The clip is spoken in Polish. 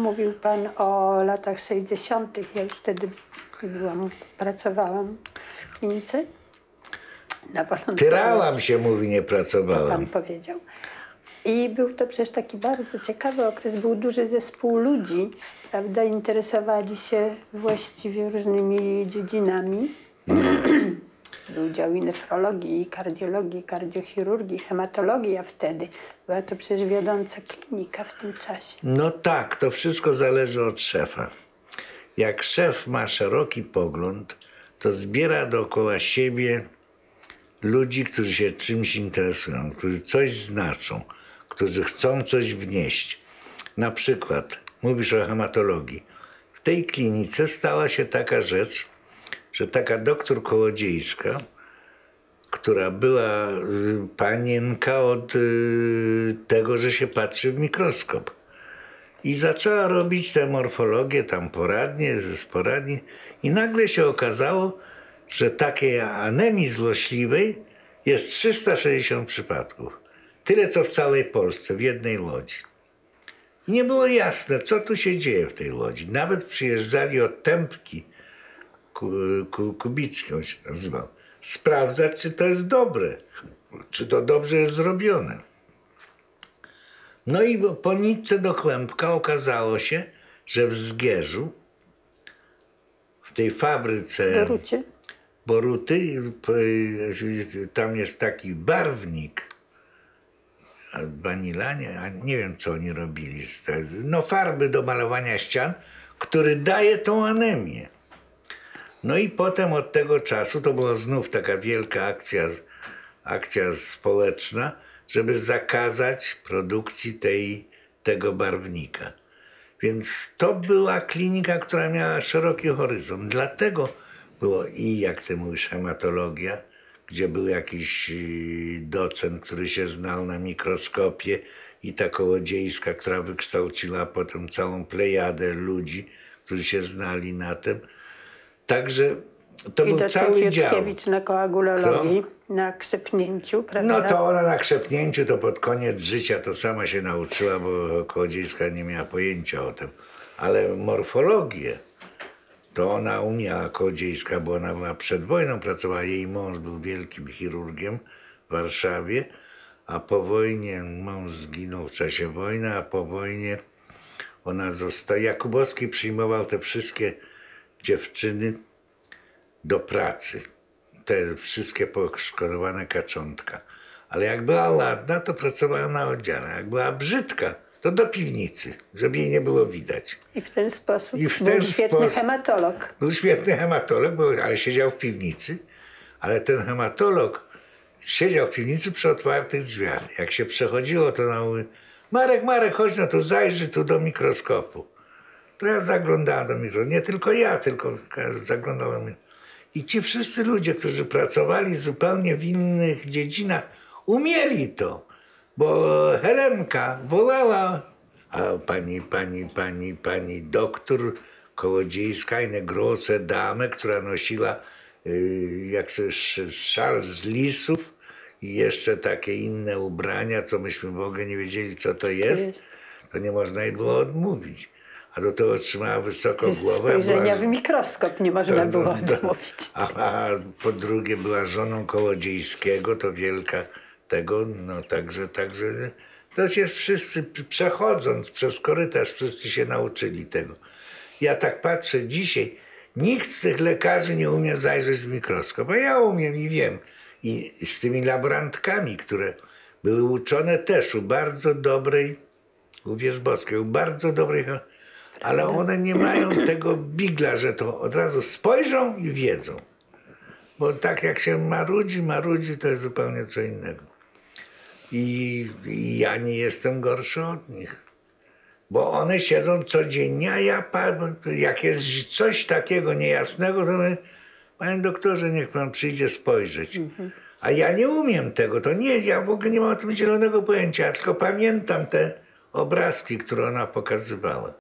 mówił pan o latach 60. Ja już wtedy pracowałam w klinice. Na Tyrałam się mówi, nie pracowałam. Pan powiedział. I był to przecież taki bardzo ciekawy okres. Był duży zespół ludzi, prawda? Interesowali się właściwie różnymi dziedzinami. Był dział i nefrologii, i kardiologii, i kardiochirurgii, hematologii, a wtedy była to przecież wiodąca klinika w tym czasie. No tak, to wszystko zależy od szefa. Jak szef ma szeroki pogląd, to zbiera dookoła siebie ludzi, którzy się czymś interesują, którzy coś znaczą, którzy chcą coś wnieść. Na przykład, mówisz o hematologii. W tej klinice stała się taka rzecz, że taka doktor Kołodziejska, która była panienka od tego, że się patrzy w mikroskop. I zaczęła robić tę morfologię tam poradnie, sporadnie. I nagle się okazało, że takiej anemii złośliwej jest 360 przypadków. Tyle, co w całej Polsce, w jednej lodzi. I nie było jasne, co tu się dzieje w tej lodzi. Nawet przyjeżdżali od Tępki, Kubicki on się nazywał, sprawdzać, czy to jest dobre, czy to dobrze jest zrobione. No i po nitce do Klępka okazało się, że w Zgierzu, w tej fabryce Boruty, tam jest taki barwnik, banilanie, nie wiem, co oni robili, no farby do malowania ścian, który daje tą anemię. No i potem od tego czasu to była znów taka wielka akcja społeczna, żeby zakazać produkcji tego barwnika. Więc to była klinika, która miała szeroki horyzont. Dlatego było i, jak ty mówisz, hematologia, gdzie był jakiś docent, który się znał na mikroskopie, i ta Kołodziejska, która wykształciła potem całą plejadę ludzi, którzy się znali na tym. Także to był cały dział. I na koagulologii, na krzepnięciu, prawda? No to ona na krzepnięciu to pod koniec życia to sama się nauczyła, bo Kołodziejska nie miała pojęcia o tym. Ale morfologię to ona umiała, Kołodziejska, bo ona była przed wojną, pracowała. Jej mąż był wielkim chirurgiem w Warszawie, a po wojnie mąż zginął w czasie wojny, a po wojnie ona została. Jakubowski przyjmował te wszystkie dziewczyny do pracy, te wszystkie poszkodowane kaczątka. Ale jak była ładna, to pracowała na oddziale. Jak była brzydka, to do piwnicy, żeby jej nie było widać. I w ten sposób był świetny hematolog. Był świetny hematolog, ale siedział w piwnicy. Ale ten hematolog siedział w piwnicy przy otwartych drzwiach. Jak się przechodziło, to na mówi: Marek, chodź, no tu zajrzyj tu do mikroskopu. To ja zaglądałem do mikroskopu. Nie tylko ja, tylko zaglądałem. I ci wszyscy ludzie, którzy pracowali zupełnie w innych dziedzinach, umieli to. Bo Helenka wolała, a pani doktor Kołodziejska, eine große Dame, która nosiła szal z lisów i jeszcze takie inne ubrania, co myśmy w ogóle nie wiedzieli, co to jest, to nie można jej było odmówić. A do tego trzymała wysoko głowę. Spojrzenia w mikroskop nie można było odmówić. A po drugie była żoną Kołodziejskiego, to wielka tego, no także to się wszyscy, przechodząc przez korytarz, wszyscy się nauczyli tego. Ja tak patrzę dzisiaj, nikt z tych lekarzy nie umie zajrzeć w mikroskop, a ja umiem i wiem. I z tymi laborantkami, które były uczone też u bardzo dobrej, u Wierzbowskiej, u bardzo dobrej, ale one nie mają tego bigla, że to od razu spojrzą i wiedzą. Bo tak jak się marudzi, to jest zupełnie co innego. I ja nie jestem gorszy od nich. Bo one siedzą codziennie, a ja, jak jest coś takiego niejasnego, to mówię: panie doktorze, niech pan przyjdzie spojrzeć. A ja nie umiem tego, to nie, ja w ogóle nie mam o tym zielonego pojęcia, ja tylko pamiętam te obrazki, które ona pokazywała.